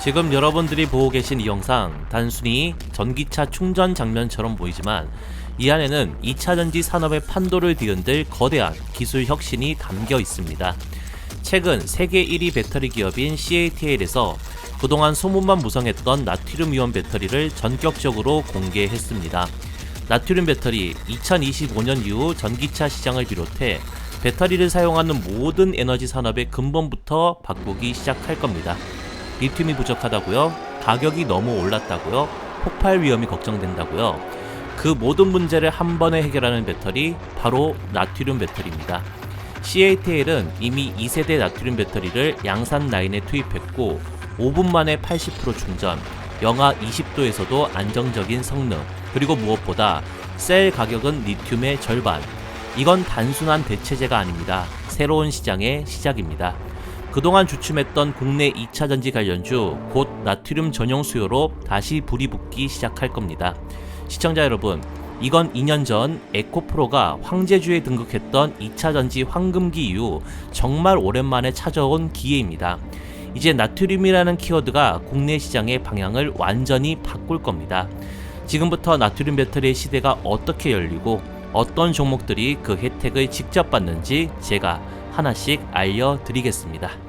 지금 여러분들이 보고 계신 이 영상 단순히 전기차 충전 장면처럼 보이지만 이 안에는 2차전지 산업의 판도를 뒤흔들 거대한 기술 혁신이 담겨 있습니다. 최근 세계 1위 배터리 기업인 CATL에서 그동안 소문만 무성했던 나트륨 이온 배터리를 전격적으로 공개했습니다. 나트륨 배터리 2025년 이후 전기차 시장을 비롯해 배터리를 사용하는 모든 에너지 산업의 근본부터 바꾸기 시작할 겁니다. 리튬이 부족하다고요? 가격이 너무 올랐다고요? 폭발 위험이 걱정된다고요? 그 모든 문제를 한 번에 해결하는 배터리, 바로 나트륨 배터리입니다. CATL은 이미 2세대 나트륨 배터리를 양산 라인에 투입했고 5분 만에 80% 충전, 영하 20도에서도 안정적인 성능, 그리고 무엇보다 셀 가격은 리튬의 절반. 이건 단순한 대체제가 아닙니다. 새로운 시장의 시작입니다. 그동안 주춤했던 국내 2차전지 관련주, 곧 나트륨 전용 수요로 다시 불이 붙기 시작할 겁니다. 시청자 여러분, 이건 2년 전 에코프로가 황제주에 등극했던 2차전지 황금기 이후 정말 오랜만에 찾아온 기회입니다. 이제 나트륨이라는 키워드가 국내 시장의 방향을 완전히 바꿀 겁니다. 지금부터 나트륨 배터리의 시대가 어떻게 열리고 어떤 종목들이 그 혜택을 직접 받는지 제가 하나씩 알려드리겠습니다.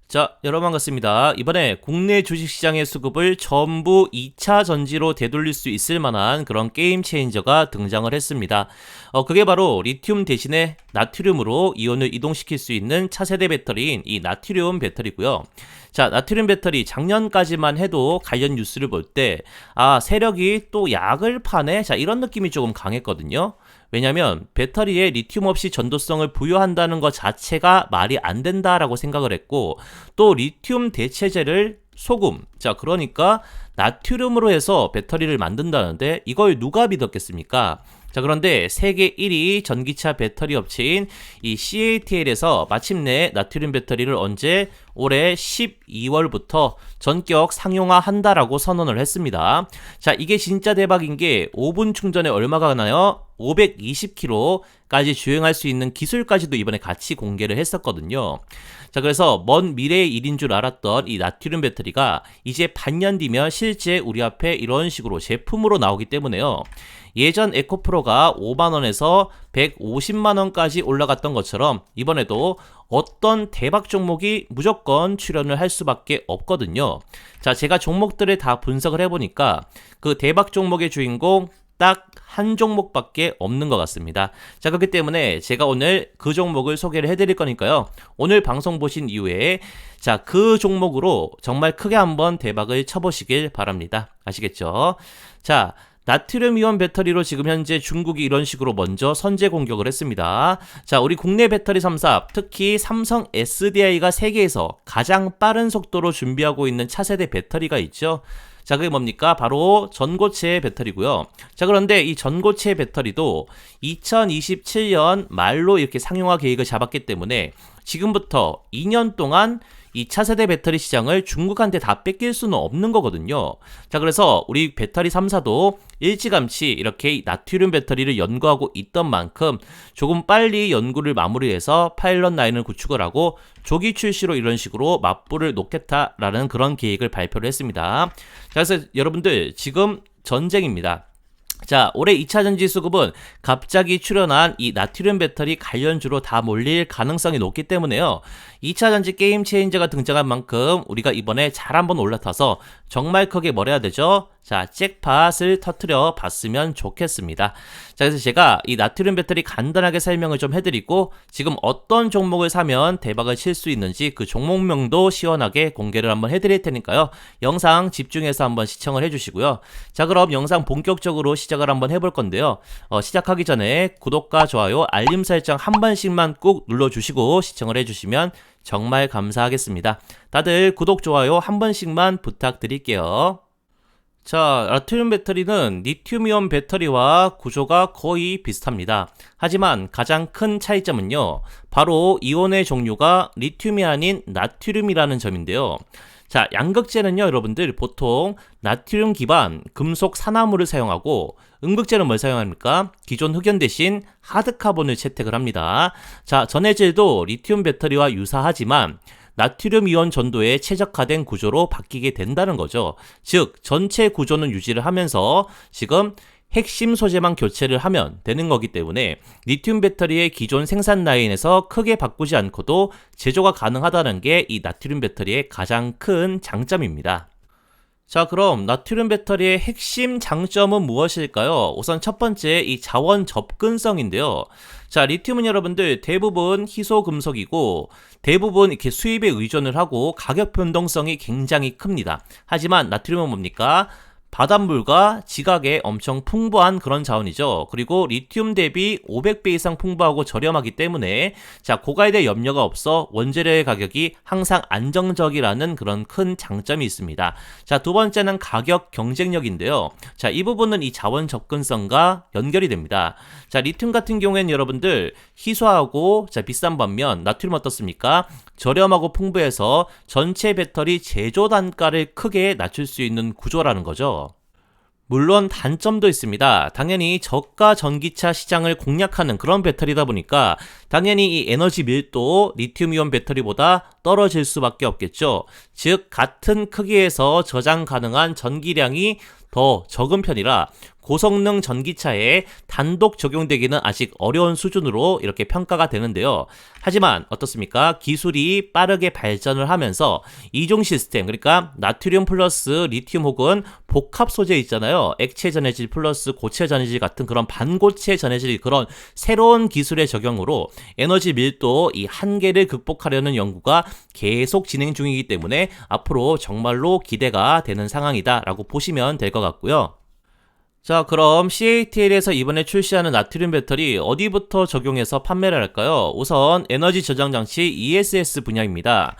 자, 여러분 반갑습니다. 이번에 국내 주식시장의 수급을 전부 2차 전지로 되돌릴 수 있을 만한 그런 게임 체인저가 등장을 했습니다. 그게 바로 리튬 대신에 나트륨으로 이온을 이동시킬 수 있는 차세대 배터리인 이 나트륨 배터리고요. 자, 나트륨 배터리 작년까지만 해도 관련 뉴스를 볼 때 세력이 또 약을 파네? 자, 이런 느낌이 조금 강했거든요. 왜냐면 배터리에 리튬 없이 전도성을 부여한다는 것 자체가 말이 안 된다라고 생각을 했고, 또 리튬 대체제를 소금, 자 그러니까 나트륨으로 해서 배터리를 만든다는데 이걸 누가 믿었겠습니까? 자, 그런데 세계 1위 전기차 배터리 업체인 이 CATL에서 마침내 나트륨 배터리를 언제? 올해 12월부터 전격 상용화한다라고 선언을 했습니다. 자, 이게 진짜 대박인 게 5분 충전에 얼마가 나요? 520km까지 주행할 수 있는 기술까지도 이번에 같이 공개를 했었거든요. 자, 그래서 먼 미래의 일인 줄 알았던 이 나트륨 배터리가 이제 반년 뒤면 실제 우리 앞에 이런 식으로 제품으로 나오기 때문에요. 예전 에코프로가 5만원에서 150만원까지 올라갔던 것처럼 이번에도 어떤 대박 종목이 무조건 출연을 할 수밖에 없거든요. 자, 제가 종목들을 다 분석을 해보니까 그 대박 종목의 주인공 딱 한 종목밖에 없는 것 같습니다. 자, 그렇기 때문에 제가 오늘 그 종목을 소개를 해드릴 거니까요. 오늘 방송 보신 이후에 자, 그 종목으로 정말 크게 한번 대박을 쳐보시길 바랍니다. 아시겠죠? 자, 나트륨 이온 배터리로 지금 현재 중국이 이런 식으로 먼저 선제 공격을 했습니다. 자, 우리 국내 배터리 3사, 특히 삼성 SDI가 세계에서 가장 빠른 속도로 준비하고 있는 차세대 배터리가 있죠. 자, 그게 뭡니까? 바로 전고체 배터리고요. 자, 그런데 이 전고체 배터리도 2027년 말로 이렇게 상용화 계획을 잡았기 때문에 지금부터 2년 동안 이 차세대 배터리 시장을 중국한테 다 뺏길 수는 없는 거거든요. 자, 그래서 우리 배터리 3사도 일찌감치 이렇게 나트륨 배터리를 연구하고 있던 만큼 조금 빨리 연구를 마무리해서 파일럿 라인을 구축을 하고 조기 출시로 이런 식으로 맞불을 놓겠다라는 그런 계획을 발표를 했습니다. 자, 그래서 여러분들 지금 전쟁입니다. 자, 올해 2차전지 수급은 갑자기 출연한 이 나트륨 배터리 관련주로 다 몰릴 가능성이 높기 때문에요. 2차전지 게임 체인저가 등장한 만큼 우리가 이번에 잘 한번 올라타서 정말 크게 뭘 해야 되죠? 자, 잭팟을 터트려 봤으면 좋겠습니다. 자, 그래서 제가 이 나트륨 배터리 간단하게 설명을 좀 해드리고 지금 어떤 종목을 사면 대박을 칠 수 있는지 그 종목명도 시원하게 공개를 한번 해드릴 테니까요. 영상 집중해서 한번 시청을 해주시고요. 자, 그럼 영상 본격적으로 시작을 한번 해볼 건데요. 시작하기 전에 구독과 좋아요, 알림 설정 한 번씩만 꾹 눌러주시고 시청을 해주시면 정말 감사하겠습니다. 다들 구독, 좋아요 한 번씩만 부탁드릴게요. 자, 나트륨 배터리는 리튬이온 배터리와 구조가 거의 비슷합니다. 하지만 가장 큰 차이점은요, 바로 이온의 종류가 리튬이 아닌 나트륨이라는 점인데요. 자, 양극재는요, 여러분들 보통 나트륨 기반 금속 산화물을 사용하고 음극재는 뭘 사용합니까? 기존 흑연 대신 하드카본을 채택을 합니다. 자, 전해질도 리튬 배터리와 유사하지만 나트륨 이온 전도에 최적화된 구조로 바뀌게 된다는 거죠. 즉 전체 구조는 유지를 하면서 지금 핵심 소재만 교체를 하면 되는 거기 때문에 리튬 배터리의 기존 생산 라인에서 크게 바꾸지 않고도 제조가 가능하다는 게 이 나트륨 배터리의 가장 큰 장점입니다. 자, 그럼 나트륨 배터리의 핵심 장점은 무엇일까요? 우선 첫 번째 이 자원 접근성인데요. 자, 리튬은 여러분들 대부분 희소 금속이고 대부분 이렇게 수입에 의존을 하고 가격 변동성이 굉장히 큽니다. 하지만 나트륨은 뭡니까? 바닷물과 지각에 엄청 풍부한 그런 자원이죠. 그리고 리튬 대비 500배 이상 풍부하고 저렴하기 때문에 자, 고가에 대해 염려가 없어 원재료의 가격이 항상 안정적이라는 그런 큰 장점이 있습니다. 자, 두 번째는 가격 경쟁력인데요. 자, 이 부분은 이 자원 접근성과 연결이 됩니다. 자, 리튬 같은 경우에는 여러분들 희소하고 자, 비싼 반면 나트륨 어떻습니까? 저렴하고 풍부해서 전체 배터리 제조 단가를 크게 낮출 수 있는 구조라는 거죠. 물론 단점도 있습니다. 당연히 저가 전기차 시장을 공략하는 그런 배터리다 보니까 당연히 이 에너지 밀도 리튬이온 배터리보다 떨어질 수밖에 없겠죠. 즉 같은 크기에서 저장 가능한 전기량이 더 적은 편이라 고성능 전기차에 단독 적용되기는 아직 어려운 수준으로 이렇게 평가가 되는데요. 하지만 어떻습니까? 기술이 빠르게 발전을 하면서 이종 시스템, 그러니까 나트륨 플러스 리튬 혹은 복합 소재 있잖아요. 액체 전해질 플러스 고체 전해질 같은 그런 반고체 전해질 그런 새로운 기술의 적용으로 에너지 밀도 이 한계를 극복하려는 연구가 계속 진행 중이기 때문에 앞으로 정말로 기대가 되는 상황이다라고 보시면 될 것 같고요. 자, 그럼 CATL에서 이번에 출시하는 나트륨 배터리 어디부터 적용해서 판매를 할까요? 우선 에너지 저장 장치 ESS 분야입니다.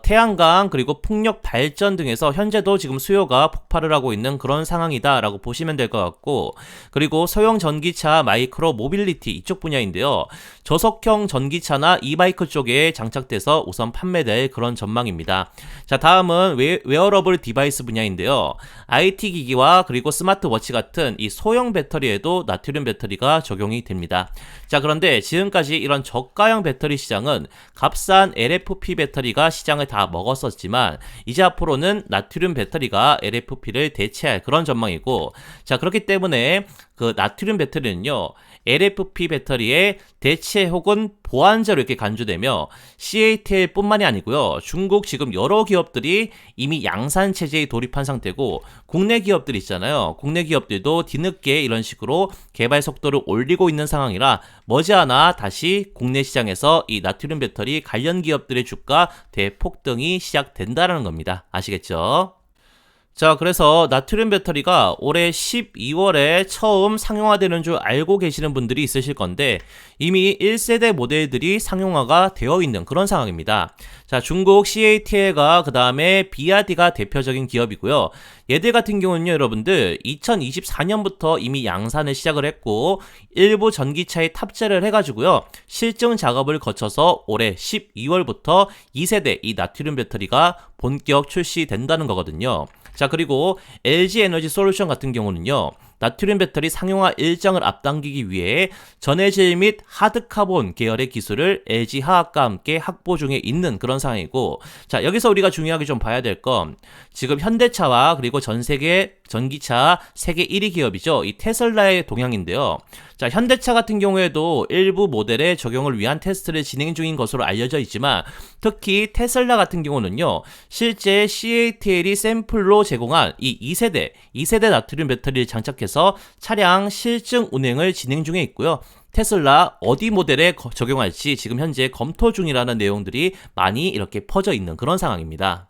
태양광 그리고 풍력 발전 등에서 현재도 지금 수요가 폭발을 하고 있는 그런 상황이다 라고 보시면 될 것 같고, 그리고 소형 전기차 마이크로 모빌리티 이쪽 분야인데요. 저속형 전기차나 이바이크 쪽에 장착돼서 우선 판매될 그런 전망입니다. 자, 다음은 웨어러블 디바이스 분야인데요. IT 기기와 그리고 스마트워치 같은 이 소형 배터리에도 나트륨 배터리가 적용이 됩니다. 자, 그런데 지금까지 이런 저가형 배터리 시장은 값싼 LFP 배터리가 시장을 다 먹었었지만 이제 앞으로는 나트륨 배터리가 LFP를 대체할 그런 전망이고, 자, 그렇기 때문에 그 나트륨 배터리는요, LFP 배터리의 대체 혹은 보완제로 이렇게 간주되며 CATL 뿐만이 아니고요. 중국 지금 여러 기업들이 이미 양산 체제에 돌입한 상태고, 국내 기업들 있잖아요. 국내 기업들도 뒤늦게 이런 식으로 개발 속도를 올리고 있는 상황이라 머지않아 다시 국내 시장에서 이 나트륨 배터리 관련 기업들의 주가 대폭등이 시작된다는 겁니다. 아시겠죠? 자, 그래서 나트륨 배터리가 올해 12월에 처음 상용화되는 줄 알고 계시는 분들이 있으실 건데 이미 1세대 모델들이 상용화가 되어 있는 그런 상황입니다. 자, 중국 CATL과 그 다음에 BYD가 대표적인 기업이고요. 얘들 같은 경우는요, 여러분들 2024년부터 이미 양산을 시작을 했고 일부 전기차에 탑재를 해가지고요, 실증 작업을 거쳐서 올해 12월부터 2세대 이 나트륨 배터리가 본격 출시된다는 거거든요. 자, 그리고 LG 에너지 솔루션 같은 경우는요, 나트륨 배터리 상용화 일정을 앞당기기 위해 전해질 및 하드카본 계열의 기술을 LG 화학과 함께 확보 중에 있는 그런 상황이고, 자, 여기서 우리가 중요하게 좀 봐야 될 건 지금 현대차와 그리고 전 세계 전기차 세계 1위 기업이죠. 이 테슬라의 동향인데요. 자, 현대차 같은 경우에도 일부 모델의 적용을 위한 테스트를 진행 중인 것으로 알려져 있지만 특히 테슬라 같은 경우는요, 실제 CATL이 샘플로 제공한 이 2세대 나트륨 배터리를 장착해서 차량 실증 운행을 진행 중에 있고요. 테슬라 어디 모델에 적용할지 지금 현재 검토 중이라는 내용들이 많이 이렇게 퍼져 있는 그런 상황입니다.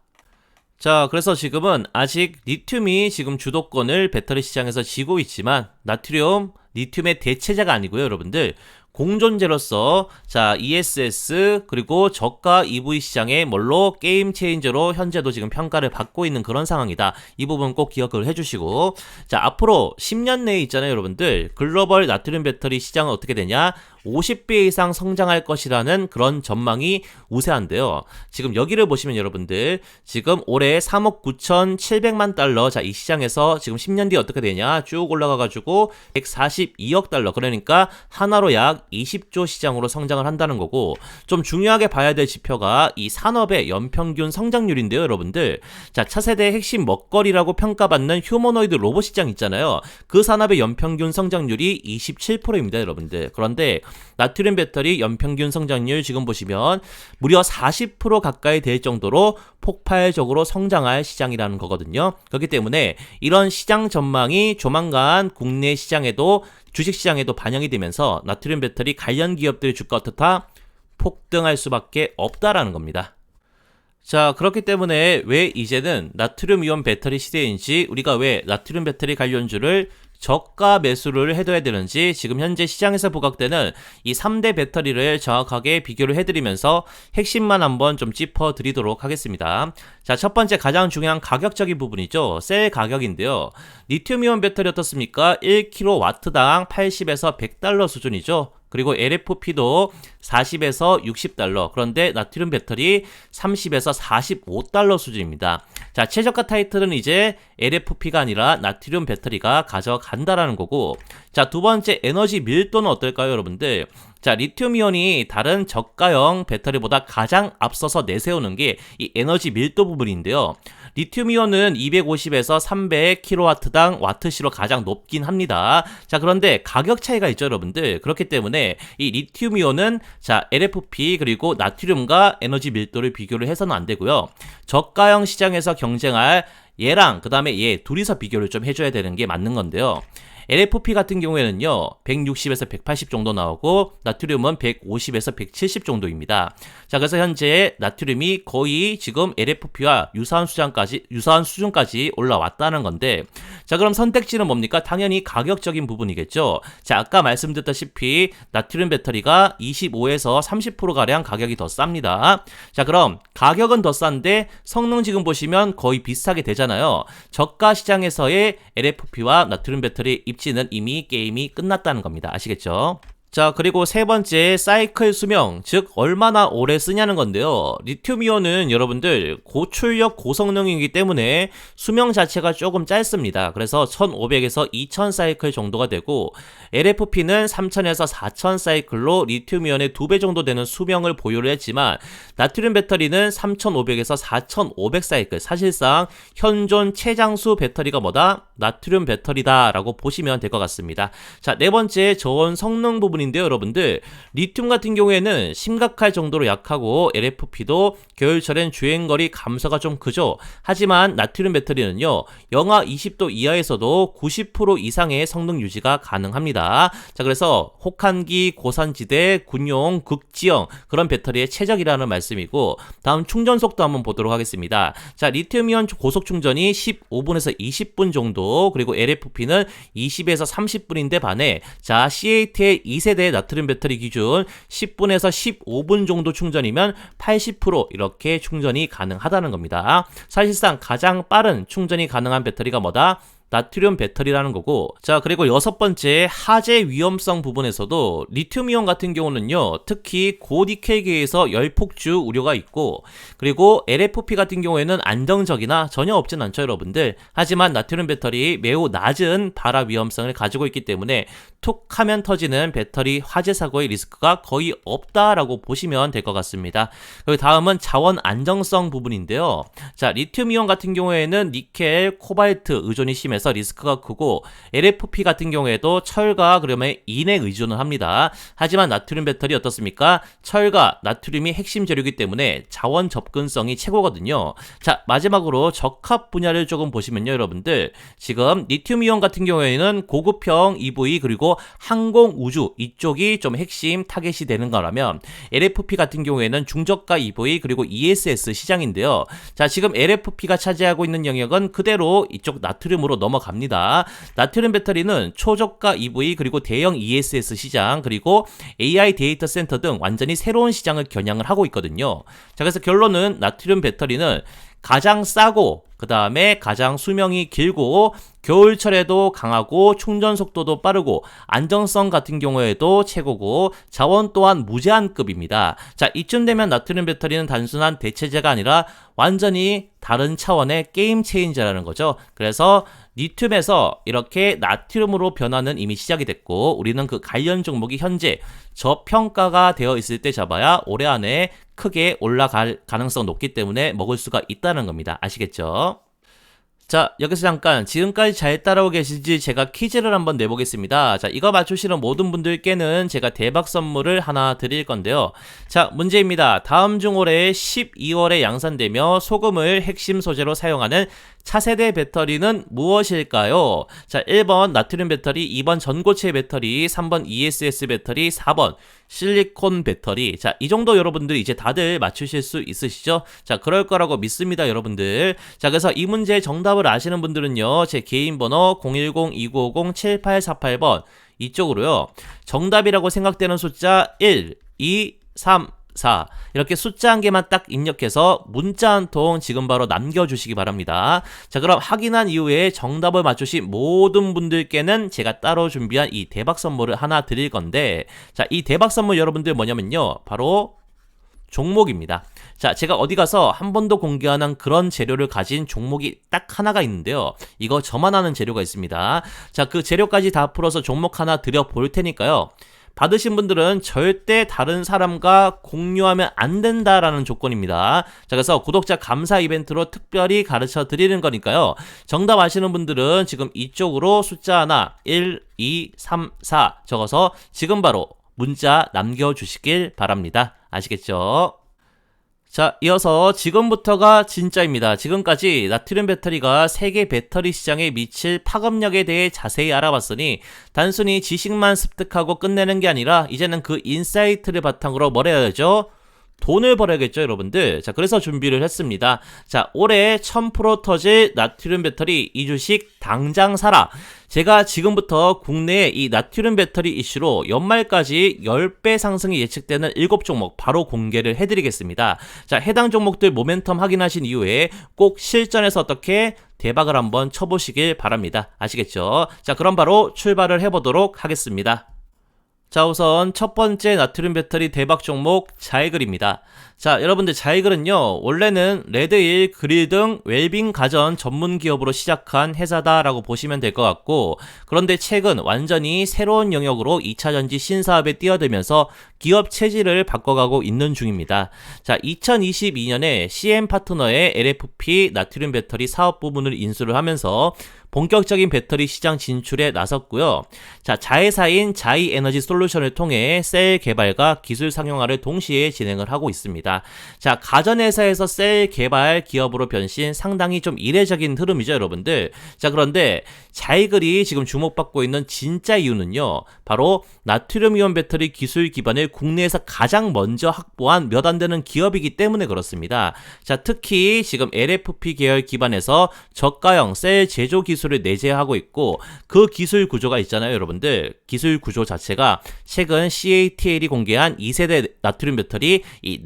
자, 그래서 지금은 아직 리튬이 지금 주도권을 배터리 시장에서 쥐고 있지만 나트륨, 리튬의 대체자가 아니고요, 여러분들. 공존재로서 자, ESS 그리고 저가 EV 시장의 뭘로 게임 체인저로 현재도 지금 평가를 받고 있는 그런 상황이다. 이 부분 꼭 기억을 해주시고, 자, 앞으로 10년 내에 있잖아요, 여러분들. 글로벌 나트륨 배터리 시장은 어떻게 되냐? 50배 이상 성장할 것이라는 그런 전망이 우세한데요. 지금 여기를 보시면 여러분들 지금 올해 3억 9,700만 달러, 자, 이 시장에서 지금 10년 뒤에 어떻게 되냐 쭉 올라가가지고 142억 달러, 그러니까 하나로 약 20조 시장으로 성장을 한다는 거고, 좀 중요하게 봐야 될 지표가 이 산업의 연평균 성장률인데요, 여러분들. 자, 차세대의 핵심 먹거리라고 평가받는 휴머노이드 로봇 시장 있잖아요. 그 산업의 연평균 성장률이 27%입니다, 여러분들. 그런데 나트륨 배터리 연평균 성장률 지금 보시면 무려 40% 가까이 될 정도로 폭발적으로 성장할 시장이라는 거거든요. 그렇기 때문에 이런 시장 전망이 조만간 국내 시장에도, 주식 시장에도 반영이 되면서 나트륨 배터리 관련 기업들의 주가 어떻다? 폭등할 수밖에 없다라는 겁니다. 자, 그렇기 때문에 왜 이제는 나트륨 이온 배터리 시대인지, 우리가 왜 나트륨 배터리 관련주를 저가 매수를 해둬야 되는지, 지금 현재 시장에서 부각되는 이 3대 배터리를 정확하게 비교를 해드리면서 핵심만 한번 좀 짚어드리도록 하겠습니다. 자, 첫 번째 가장 중요한 가격적인 부분이죠. 셀 가격인데요. 리튬이온 배터리 어떻습니까? 1kW당 80에서 100달러 수준이죠. 그리고 LFP도 40에서 60달러, 그런데 나트륨 배터리 30에서 45달러 수준입니다. 자, 최저가 타이틀은 이제 LFP가 아니라 나트륨 배터리가 가져간다라는 거고, 자, 두 번째 에너지 밀도는 어떨까요, 여러분들? 자, 리튬이온이 다른 저가형 배터리보다 가장 앞서서 내세우는 게 이 에너지 밀도 부분인데요. 리튬이온은 250에서 300kW당 와트시로 가장 높긴 합니다. 자, 그런데 가격 차이가 있죠, 여러분들. 그렇기 때문에 이 리튬이온은 자, LFP 그리고 나트륨과 에너지 밀도를 비교를 해서는 안 되고요. 저가형 시장에서 경쟁할 얘랑 그 다음에 얘 둘이서 비교를 좀 해줘야 되는 게 맞는 건데요. LFP 같은 경우에는요 160에서 180 정도 나오고 나트륨은 150에서 170 정도입니다. 자, 그래서 현재 나트륨이 거의 지금 LFP와 유사한 수준까지 올라왔다는 건데, 자, 그럼 선택지는 뭡니까? 당연히 가격적인 부분이겠죠. 자, 아까 말씀드렸다시피 나트륨 배터리가 25에서 30%가량 가격이 더 쌉니다. 자, 그럼 가격은 더 싼데 성능 지금 보시면 거의 비슷하게 되잖아요. 저가 시장에서의 LFP와 나트륨 배터리 입지는 이미 게임이 끝났다는 겁니다. 아시겠죠? 자, 그리고 세 번째 사이클 수명, 즉 얼마나 오래 쓰냐는 건데요. 리튬이온은 여러분들 고출력 고성능이기 때문에 수명 자체가 조금 짧습니다. 그래서 1500에서 2000 사이클 정도가 되고, LFP는 3000에서 4000 사이클로 리튬이온의 2배 정도 되는 수명을 보유를 했지만, 나트륨 배터리는 3500에서 4500 사이클, 사실상 현존 최장수 배터리가 뭐다? 나트륨 배터리다 라고 보시면 될 것 같습니다. 자, 네 번째 저온 성능 부분인데요, 여러분들. 리튬 같은 경우에는 심각할 정도로 약하고 LFP도 겨울철엔 주행거리 감소가 좀 크죠. 하지만 나트륨 배터리는요 영하 20도 이하에서도 90% 이상의 성능 유지가 가능합니다. 자, 그래서 혹한기, 고산지대, 군용, 극지형 그런 배터리의 최적이라는 말씀이고, 다음 충전 속도 한번 보도록 하겠습니다. 자, 리튬이온 고속 충전이 15분에서 20분 정도, 그리고 LFP는 20에서 30분인데 반해 자, CAT의 2세대 나트륨 배터리 기준 10분에서 15분 정도 충전이면 80% 이렇게 충전이 가능하다는 겁니다. 사실상 가장 빠른 충전이 가능한 배터리가 뭐다? 나트륨 배터리라는 거고, 자, 그리고 여섯 번째 화재 위험성 부분에서도 리튬이온 같은 경우는요 특히 고니켈계에서 열폭주 우려가 있고, 그리고 LFP 같은 경우에는 안정적이나 전혀 없진 않죠, 여러분들. 하지만 나트륨 배터리 매우 낮은 발화 위험성을 가지고 있기 때문에 툭 하면 터지는 배터리 화재 사고의 리스크가 거의 없다라고 보시면 될 것 같습니다. 그리고 다음은 자원 안정성 부분인데요. 자, 리튬이온 같은 경우에는 니켈, 코발트 의존이 심해서 리스크가 크고, LFP 같은 경우에도 철과 그러면 인에 의존을 합니다. 하지만 나트륨 배터리 어떻습니까? 철과 나트륨이 핵심 재료이기 때문에 자원 접근성이 최고거든요. 자, 마지막으로 적합 분야를 조금 보시면요, 여러분들. 지금 리튬이온 같은 경우에는 고급형 EV 그리고 항공 우주 이쪽이 좀 핵심 타겟이 되는 거라면, LFP 같은 경우에는 중저가 EV 그리고 ESS 시장인데요. 자, 지금 LFP가 차지하고 있는 영역은 그대로 이쪽 나트륨으로 넘어갑니다. 나트륨 배터리는 초저가 EV 그리고 대형 ESS 시장 그리고 AI 데이터 센터 등 완전히 새로운 시장을 겨냥을 하고 있거든요. 자, 그래서 결론은 나트륨 배터리는 가장 싸고 그 다음에 가장 수명이 길고 겨울철에도 강하고 충전 속도도 빠르고 안정성 같은 경우에도 최고고 자원 또한 무제한급입니다. 자, 이쯤 되면 나트륨 배터리는 단순한 대체제가 아니라 완전히 다른 차원의 게임 체인저라는 거죠. 그래서 리튬에서 이렇게 나트륨으로 변화는 이미 시작이 됐고 우리는 그 관련 종목이 현재 저평가가 되어 있을 때 잡아야 올해 안에 크게 올라갈 가능성 높기 때문에 먹을 수가 있다는 겁니다. 아시겠죠? 자, 여기서 잠깐 지금까지 잘 따라오고 계신지 제가 퀴즈를 한번 내보겠습니다. 자, 이거 맞추시는 모든 분들께는 제가 대박 선물을 하나 드릴 건데요. 자, 문제입니다. 다음 중 올해 12월에 양산되며 소금을 핵심 소재로 사용하는 차세대 배터리는 무엇일까요? 자, 1번 나트륨 배터리, 2번 전고체 배터리, 3번 ESS 배터리, 4번 실리콘 배터리. 자, 이 정도 여러분들이 이제 다들 맞추실 수 있으시죠? 자, 그럴 거라고 믿습니다, 여러분들. 자, 그래서 이 문제의 정답을 아시는 분들은요, 제 개인 번호 010-2950-7848번 이쪽으로요, 정답이라고 생각되는 숫자 1, 2, 3, 4 이렇게 숫자 한 개만 딱 입력해서 문자 한 통 지금 바로 남겨주시기 바랍니다. 자, 그럼 확인한 이후에 정답을 맞추신 모든 분들께는 제가 따로 준비한 이 대박 선물을 하나 드릴 건데, 자, 이 대박 선물 여러분들 뭐냐면요, 바로 종목입니다. 자, 제가 어디 가서 한 번도 공개 안 한 그런 재료를 가진 종목이 딱 하나가 있는데요, 이거 저만 아는 재료가 있습니다. 자, 그 재료까지 다 풀어서 종목 하나 드려 볼 테니까요, 받으신 분들은 절대 다른 사람과 공유하면 안 된다라는 조건입니다. 자, 그래서 구독자 감사 이벤트로 특별히 가르쳐 드리는 거니까요, 정답 아시는 분들은 지금 이쪽으로 숫자 하나 1, 2, 3, 4 적어서 지금 바로 문자 남겨주시길 바랍니다. 아시겠죠? 자, 이어서 지금부터가 진짜입니다. 지금까지 나트륨 배터리가 세계 배터리 시장에 미칠 파급력에 대해 자세히 알아봤으니 단순히 지식만 습득하고 끝내는 게 아니라 이제는 그 인사이트를 바탕으로 뭘 해야죠? 돈을 벌어야겠죠, 여러분들. 자, 그래서 준비를 했습니다. 자, 올해 1000% 터질 나트륨 배터리 이 주식 당장 사라. 제가 지금부터 국내에 이 나트륨 배터리 이슈로 연말까지 10배 상승이 예측되는 7종목 바로 공개를 해드리겠습니다. 자, 해당 종목들 모멘텀 확인하신 이후에 꼭 실전에서 어떻게 대박을 한번 쳐보시길 바랍니다. 아시겠죠? 자, 그럼 바로 출발을 해보도록 하겠습니다. 자, 우선 첫 번째 나트륨 배터리 대박 종목 자이글입니다. 자, 여러분들 자이글은요, 원래는 레드일, 그릴 등 웰빙 가전 전문 기업으로 시작한 회사다라고 보시면 될 것 같고, 그런데 최근 완전히 새로운 영역으로 2차전지 신사업에 뛰어들면서 기업 체질을 바꿔가고 있는 중입니다. 자, 2022년에 CM 파트너의 LFP 나트륨 배터리 사업 부문을 인수를 하면서 본격적인 배터리 시장 진출에 나섰고요. 자, 자회사인 자이 에너지 솔루션을 통해 셀 개발과 기술 상용화를 동시에 진행을 하고 있습니다. 자, 가전회사에서 셀 개발 기업으로 변신, 상당히 좀 이례적인 흐름이죠, 여러분들. 자, 그런데 자이글이 지금 주목받고 있는 진짜 이유는요, 바로 나트륨 이온 배터리 기술 기반을 국내에서 가장 먼저 확보한 몇 안 되는 기업이기 때문에 그렇습니다. 자, 특히 지금 LFP 계열 기반에서 저가형 셀 제조 기술을 내재하고 있고, 그 기술 구조가 있잖아요, 여러분들. 기술 구조 자체가 최근 CATL이 공개한 2세대 나트륨 배터리 이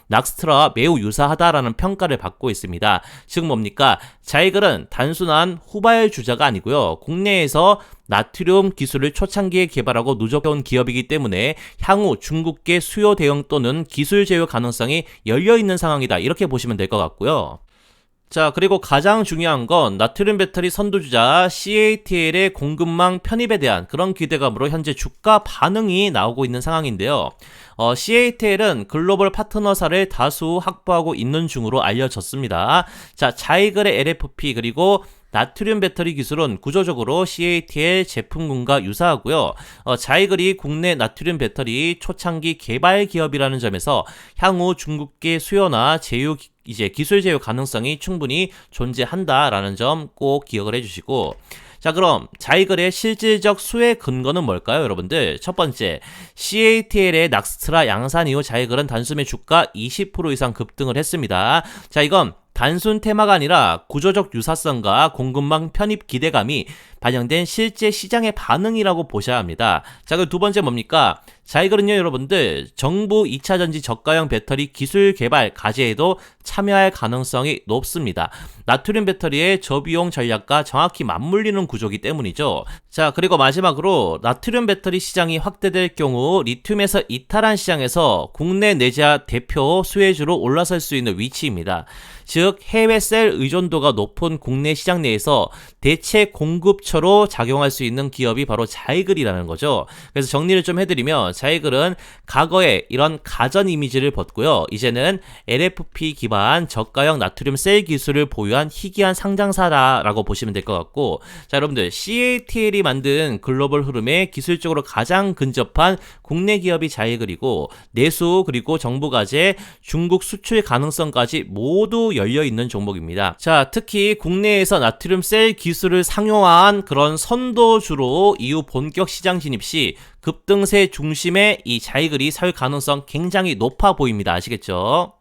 락스트라와 매우 유사하다라는 평가를 받고 있습니다. 즉 뭡니까? 자이글은 단순한 후발 주자가 아니고요, 국내에서 나트륨 기술을 초창기에 개발하고 누적해온 기업이기 때문에 향후 중국계 수요 대응 또는 기술 제휴 가능성이 열려있는 상황이다, 이렇게 보시면 될 것 같고요. 자, 그리고 가장 중요한 건 나트륨 배터리 선두주자 CATL의 공급망 편입에 대한 그런 기대감으로 현재 주가 반응이 나오고 있는 상황인데요. CATL은 글로벌 파트너사를 다수 확보하고 있는 중으로 알려졌습니다. 자, 자이글의 LFP 그리고 나트륨 배터리 기술은 구조적으로 CATL 제품군과 유사하고요. 자이글이 국내 나트륨 배터리 초창기 개발 기업이라는 점에서 향후 중국계 수요나 기술 제휴 가능성이 충분히 존재한다라는 점 꼭 기억을 해주시고, 자, 그럼 자이글의 실질적 수혜 근거는 뭘까요, 여러분들? 첫 번째, CATL의 락스트라 양산 이후 자이글은 단숨에 주가 20% 이상 급등을 했습니다. 자, 이건 단순 테마가 아니라 구조적 유사성과 공급망 편입 기대감이 반영된 실제 시장의 반응이라고 보셔야 합니다. 자, 그 두 번째 뭡니까? 자, 이거는요, 여러분들, 정부 2차전지 저가형 배터리 기술 개발 과제에도 참여할 가능성이 높습니다. 나트륨 배터리의 저비용 전략과 정확히 맞물리는 구조이기 때문이죠. 자, 그리고 마지막으로 나트륨 배터리 시장이 확대될 경우 리튬에서 이탈한 시장에서 국내 내재화 대표 수혜주로 올라설 수 있는 위치입니다. 즉 해외 셀 의존도가 높은 국내 시장 내에서 대체 공급처로 작용할 수 있는 기업이 바로 자이글이라는 거죠. 그래서 정리를 좀 해드리면 자이글은 과거에 이런 가전 이미지를 벗고요. 이제는 LFP 기반 저가형 나트륨 셀 기술을 보유한 희귀한 상장사라고 보시면 될 것 같고, 자, 여러분들 CATL이 만든 글로벌 흐름에 기술적으로 가장 근접한 국내 기업이 자이글이고, 내수 그리고 정부 과제, 중국 수출 가능성까지 모두 열려있는 종목입니다. 자, 특히 국내에서 나트륨 셀 기술을 상용화한 그런 선도주로 이후 본격 시장 진입 시 급등세 중심의 이 자이글이 설 가능성 굉장히 높아 보입니다. 아시겠죠?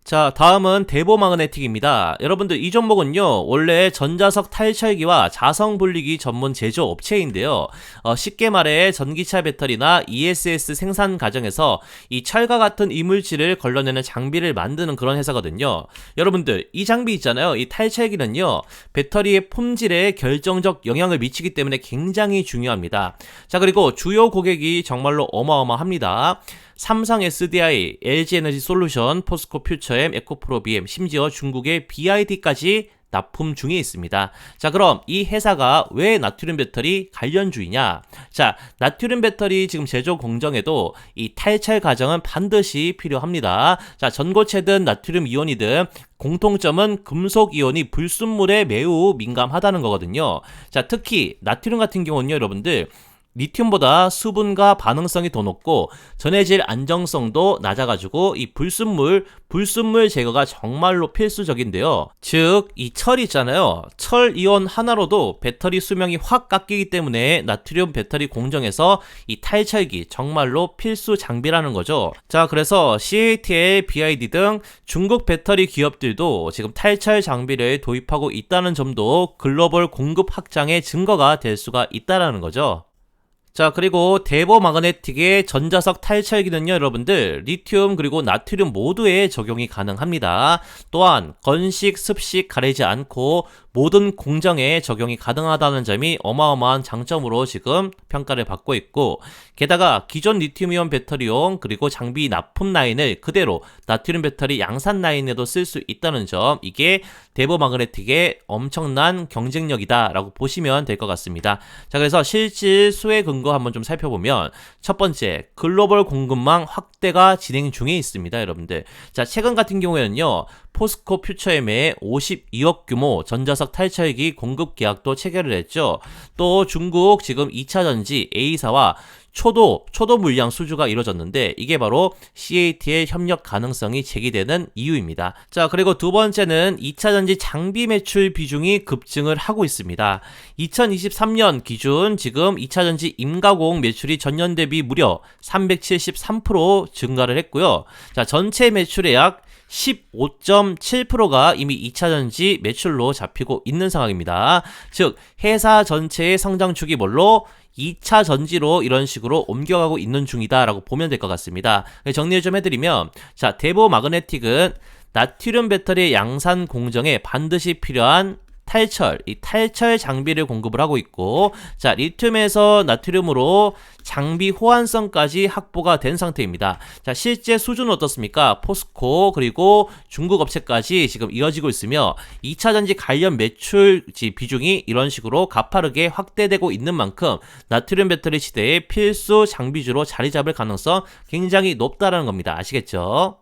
자, 다음은 대보마그네틱입니다. 여러분들 이 종목은요, 원래 전자석 탈철기와 자성 분리기 전문 제조업체인데요. 쉽게 말해 전기차 배터리나 ESS 생산 과정에서 이 철과 같은 이물질을 걸러내는 장비를 만드는 그런 회사거든요. 여러분들 이 장비 있잖아요. 이 탈철기는요, 배터리의 품질에 결정적 영향을 미치기 때문에 굉장히 중요합니다. 자, 그리고 주요 고객이 정말로 어마어마합니다. 삼성 SDI, LG에너지솔루션, 포스코 퓨처엠, 에코프로비엠, 심지어 중국의 BID까지 납품 중에 있습니다. 자, 그럼 이 회사가 왜 나트륨 배터리 관련주이냐? 자, 나트륨 배터리 지금 제조 공정에도 이 탈철 과정은 반드시 필요합니다. 자, 전고체든 나트륨 이온이든 공통점은 금속 이온이 불순물에 매우 민감하다는 거거든요. 자, 특히 나트륨 같은 경우는요, 여러분들 리튬보다 수분과 반응성이 더 높고 전해질 안정성도 낮아가지고 이 불순물 제거가 정말로 필수적인데요. 즉 이 철 있잖아요. 철 이온 하나로도 배터리 수명이 확 깎이기 때문에 나트륨 배터리 공정에서 이 탈철기 정말로 필수 장비라는 거죠. 자, 그래서 CATL, BID 등 중국 배터리 기업들도 지금 탈철 장비를 도입하고 있다는 점도 글로벌 공급 확장의 증거가 될 수가 있다는 거죠. 자, 그리고 대보마그네틱의 전자석 탈철기는요, 여러분들 리튬 그리고 나트륨 모두에 적용이 가능합니다. 또한 건식, 습식 가리지 않고 모든 공정에 적용이 가능하다는 점이 어마어마한 장점으로 지금 평가를 받고 있고, 게다가 기존 리튬이온 배터리용 그리고 장비 납품 라인을 그대로 나트륨 배터리 양산 라인에도 쓸 수 있다는 점, 이게 대보마그네틱의 엄청난 경쟁력이다 라고 보시면 될 것 같습니다. 자, 그래서 실질 수혜 근거 한번 좀 살펴보면, 첫 번째, 글로벌 공급망 확대가 진행 중에 있습니다, 여러분들. 자, 최근 같은 경우에는요, 포스코 퓨처엠의 52억 규모 전자석 탈철기 공급 계약도 체결을 했죠. 또 중국 지금 2차전지 A사와 초도 물량 수주가 이루어졌는데, 이게 바로 CATL 협력 가능성이 제기되는 이유입니다. 자, 그리고 두 번째는 2차전지 장비 매출 비중이 급증을 하고 있습니다. 2023년 기준 지금 2차전지 임가공 매출이 전년 대비 무려 373% 증가를 했고요. 자, 전체 매출의 약 15.7%가 이미 2차전지 매출로 잡히고 있는 상황입니다. 즉 회사 전체의 성장축이 뭘로? 2차 전지로 이런 식으로 옮겨가고 있는 중이다라고 보면 될 것 같습니다. 정리를 좀 해드리면, 자, 대보마그네틱은 나트륨 배터리 양산 공정에 반드시 필요한 이 탈철 장비를 공급을 하고 있고, 자, 리튬에서 나트륨으로 장비 호환성까지 확보가 된 상태입니다. 자, 실제 수준은 어떻습니까? 포스코 그리고 중국 업체까지 지금 이어지고 있으며 2차전지 관련 매출 비중이 이런 식으로 가파르게 확대되고 있는 만큼 나트륨 배터리 시대의 필수 장비주로 자리 잡을 가능성 굉장히 높다라는 겁니다. 아시겠죠?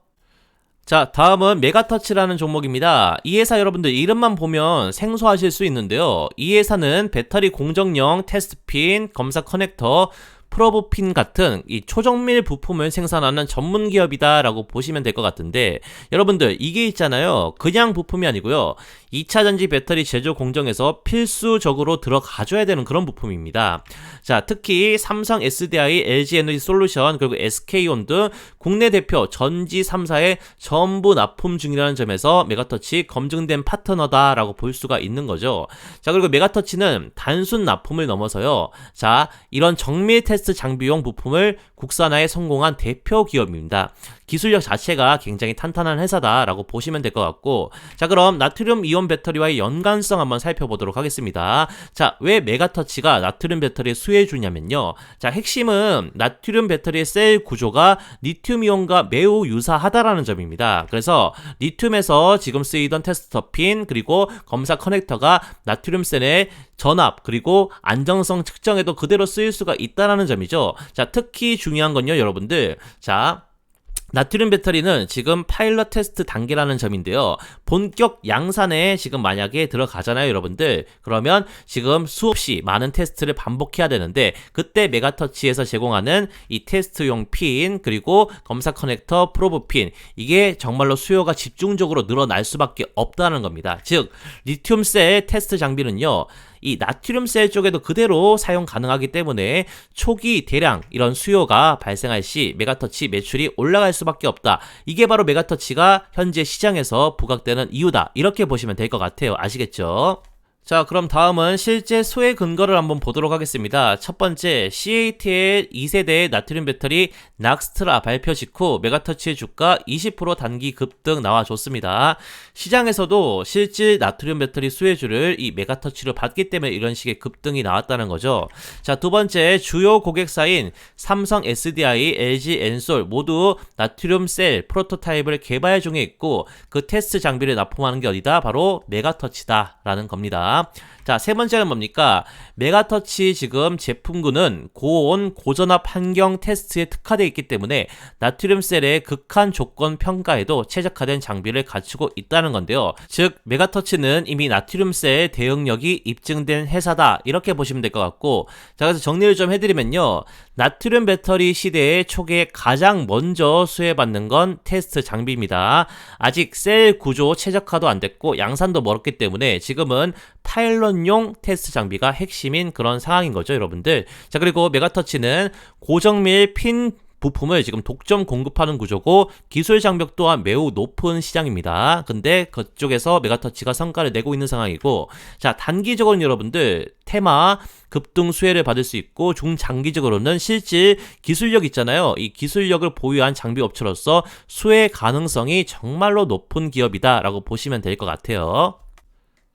자, 다음은 메가터치라는 종목입니다. 이 회사 여러분들 이름만 보면 생소하실 수 있는데요. 이 회사는 배터리 공정용 테스트핀, 검사 커넥터, 프로브핀 같은 이 초정밀 부품을 생산하는 전문 기업이다라고 보시면 될 것 같은데, 여러분들 이게 있잖아요. 그냥 부품이 아니고요. 2차전지 배터리 제조 공정에서 필수적으로 들어가줘야 되는 그런 부품입니다. 자, 특히 삼성 SDI, LG에너지솔루션 그리고 SK온 등 국내 대표 전지 3사의 전부 납품 중이라는 점에서 메가터치 검증된 파트너다라고 볼 수가 있는 거죠. 자, 그리고 메가터치는 단순 납품을 넘어서요. 자, 이런 정밀 테스트 장비용 부품을 국산화에 성공한 대표 기업입니다. 기술력 자체가 굉장히 탄탄한 회사다라고 보시면 될 것 같고, 자 그럼 나트륨 이온 배터리와의 연관성 한번 살펴보도록 하겠습니다. 자, 왜 메가터치가 나트륨 배터리의 수혜주냐면요, 자 핵심은 나트륨 배터리의 셀 구조가 리튬 이온과 매우 유사하다라는 점입니다. 그래서 리튬에서 지금 쓰이던 테스터 핀 그리고 검사 커넥터가 나트륨 셀의 전압 그리고 안정성 측정에도 그대로 쓰일 수가 있다라는 점이죠. 자, 특히 중요한 건요, 여러분들. 자, 나트륨 배터리는 지금 파일럿 테스트 단계라는 점인데요. 본격 양산에 지금 만약에 들어가잖아요, 여러분들. 그러면 지금 수없이 많은 테스트를 반복해야 되는데, 그때 메가터치에서 제공하는 이 테스트용 핀 그리고 검사 커넥터 프로브 핀, 이게 정말로 수요가 집중적으로 늘어날 수밖에 없다는 겁니다. 즉 리튬 셀 테스트 장비는요, 이 나트륨 셀 쪽에도 그대로 사용 가능하기 때문에 초기 대량 이런 수요가 발생할 시 메가터치 매출이 올라갈 수밖에 없다. 이게 바로 메가터치가 현재 시장에서 부각되는 이유다. 이렇게 보시면 될 것 같아요. 아시겠죠? 자, 그럼 다음은 실제 수혜 근거를 한번 보도록 하겠습니다. 첫 번째, CAT의 2세대 나트륨 배터리 낙스트라 발표 직후 메가터치의 주가 20% 단기 급등 나와줬습니다. 시장에서도 실질 나트륨 배터리 수혜주를 이 메가터치로 받기 때문에 이런 식의 급등이 나왔다는 거죠. 자, 두 번째, 주요 고객사인 삼성 SDI, LG 엔솔 모두 나트륨 셀 프로토타입을 개발 중에 있고, 그 테스트 장비를 납품하는 게 어디다? 바로 메가터치다라는 겁니다. 자, 세 번째는 뭡니까? 메가터치 지금 제품군은 고온, 고전압 환경 테스트에 특화되어 있기 때문에 나트륨 셀의 극한 조건 평가에도 최적화된 장비를 갖추고 있다는 건데요. 즉, 메가터치는 이미 나트륨 셀 대응력이 입증된 회사다. 이렇게 보시면 될 것 같고, 자, 그래서 정리를 좀 해드리면요. 나트륨 배터리 시대의 초기에 가장 먼저 수혜받는 건 테스트 장비입니다. 아직 셀 구조 최적화도 안 됐고 양산도 멀었기 때문에 지금은 파일럿용 테스트 장비가 핵심인 그런 상황인 거죠, 여러분들. 자, 그리고 메가터치는 고정밀 핀 부품을 지금 독점 공급하는 구조고 기술 장벽 또한 매우 높은 시장입니다. 근데 그쪽에서 메가터치가 성과를 내고 있는 상황이고, 자, 단기적으로는 여러분들 테마 급등 수혜를 받을 수 있고, 중장기적으로는 실질 기술력 있잖아요. 이 기술력을 보유한 장비 업체로서 수혜 가능성이 정말로 높은 기업이다 라고 보시면 될 것 같아요.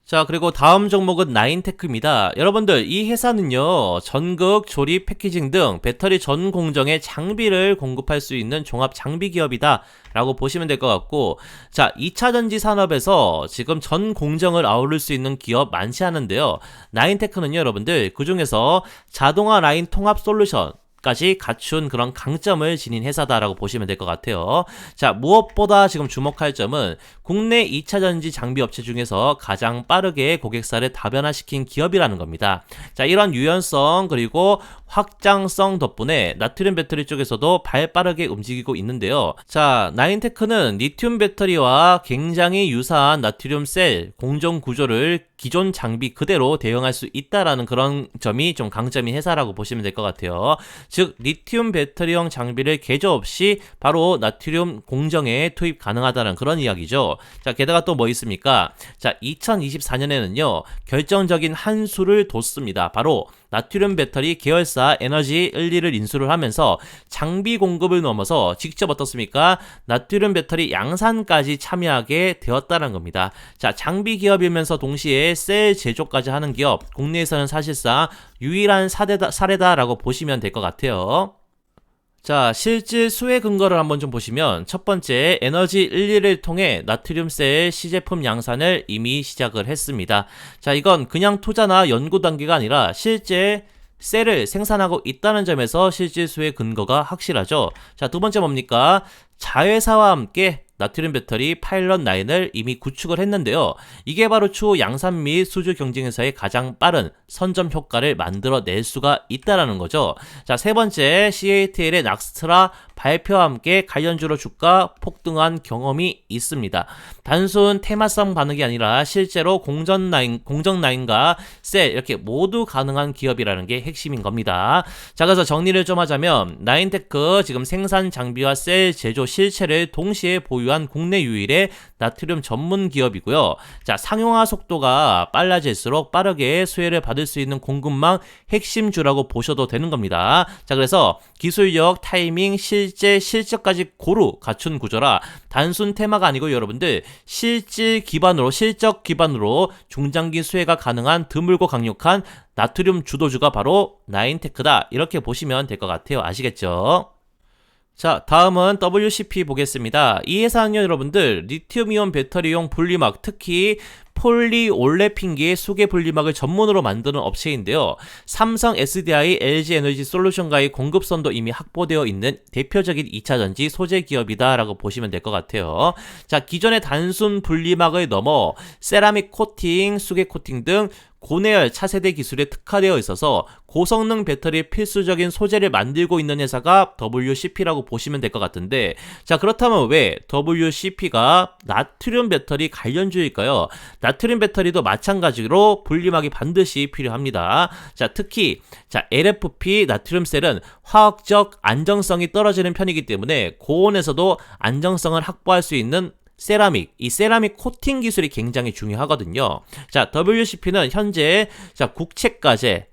자, 그리고 다음 종목은 나인테크입니다. 여러분들, 이 회사는요, 전극, 조립, 패키징 등 배터리 전 공정에 장비를 공급할 수 있는 종합 장비 기업이다 라고 보시면 될 것 같고, 자, 2차전지 산업에서 지금 전 공정을 아우를 수 있는 기업 많지 않은데요. 나인테크는요, 여러분들, 그 중에서 자동화 라인 통합 솔루션 까지 갖춘 그런 강점을 지닌 회사다라고 보시면 될 것 같아요. 자, 무엇보다 지금 주목할 점은 국내 2차전지 장비 업체 중에서 가장 빠르게 고객사를 다변화시킨 기업이라는 겁니다. 자, 이런 유연성 그리고 확장성 덕분에 나트륨 배터리 쪽에서도 발빠르게 움직이고 있는데요. 자, 나인테크는 리튬 배터리와 굉장히 유사한 나트륨 셀 공정 구조를 기존 장비 그대로 대응할 수 있다라는 그런 점이 좀 강점인 회사라고 보시면 될 것 같아요. 즉, 리튬 배터리형 장비를 개조 없이 바로 나트륨 공정에 투입 가능하다는 그런 이야기죠. 자, 게다가 또 뭐 있습니까? 자, 2024년에는요, 결정적인 한 수를 뒀습니다. 바로 나트륨 배터리 계열사 에너지 1, 2를 인수를 하면서 장비 공급을 넘어서 직접 어떻습니까? 나트륨 배터리 양산까지 참여하게 되었다는 겁니다. 자, 장비 기업이면서 동시에 셀 제조까지 하는 기업, 국내에서는 사실상 유일한 사례다라고 보시면 될 것 같아요. 자, 실질 수혜 근거를 한번 좀 보시면, 첫 번째, 에너지 1, 2를 통해 나트륨 셀 시제품 양산을 이미 시작을 했습니다. 자, 이건 그냥 투자나 연구 단계가 아니라 실제 셀을 생산하고 있다는 점에서 실질 수혜 근거가 확실하죠. 자, 두 번째 뭡니까? 자회사와 함께 나트륨 배터리 파일럿 라인을 이미 구축을 했는데요. 이게 바로 추후 양산 및 수주 경쟁에서의 가장 빠른 선점 효과를 만들어낼 수가 있다라는 거죠. 자, 세 번째, CATL의 낙스트라 발표와 함께 관련주로 주가 폭등한 경험이 있습니다. 단순 테마성 반응이 아니라 실제로 공정 라인과 셀 이렇게 모두 가능한 기업이라는 게 핵심인 겁니다. 자, 그래서 정리를 좀 하자면 나인테크 지금 생산 장비와 셀 제조 실체를 동시에 보유한 보유한 국내 유일의 나트륨 전문 기업이고요. 자, 상용화 속도가 빨라질수록 빠르게 수혜를 받을 수 있는 공급망 핵심주라고 보셔도 되는 겁니다. 자, 그래서 기술력, 타이밍, 실적까지 고루 갖춘 구조라 단순 테마가 아니고 여러분들 실적 기반으로 중장기 수혜가 가능한 드물고 강력한 나트륨 주도주가 바로 나인테크다. 이렇게 보시면 될 것 같아요. 아시겠죠? 자, 다음은 WCP 보겠습니다. 이 회사는요, 여러분들 리튬이온 배터리용 분리막, 특히 폴리올레핀기의 수계 분리막을 전문으로 만드는 업체인데요. 삼성, SDI, LG 에너지 솔루션과의 공급선도 이미 확보되어 있는 대표적인 2차전지 소재 기업이다라고 보시면 될 것 같아요. 자, 기존의 단순 분리막을 넘어 세라믹 코팅, 수계 코팅 등 고내열 차세대 기술에 특화되어 있어서 고성능 배터리의 필수적인 소재를 만들고 있는 회사가 WCP라고 보시면 될 것 같은데, 자, 그렇다면 왜 WCP가 나트륨 배터리 관련주일까요? 나트륨 배터리도 마찬가지로 분리막이 반드시 필요합니다. 자, 특히 LFP 나트륨 셀은 화학적 안정성이 떨어지는 편이기 때문에 고온에서도 안정성을 확보할 수 있는 이 세라믹 코팅 기술이 굉장히 중요하거든요. 자, WCP는 현재 국책과제,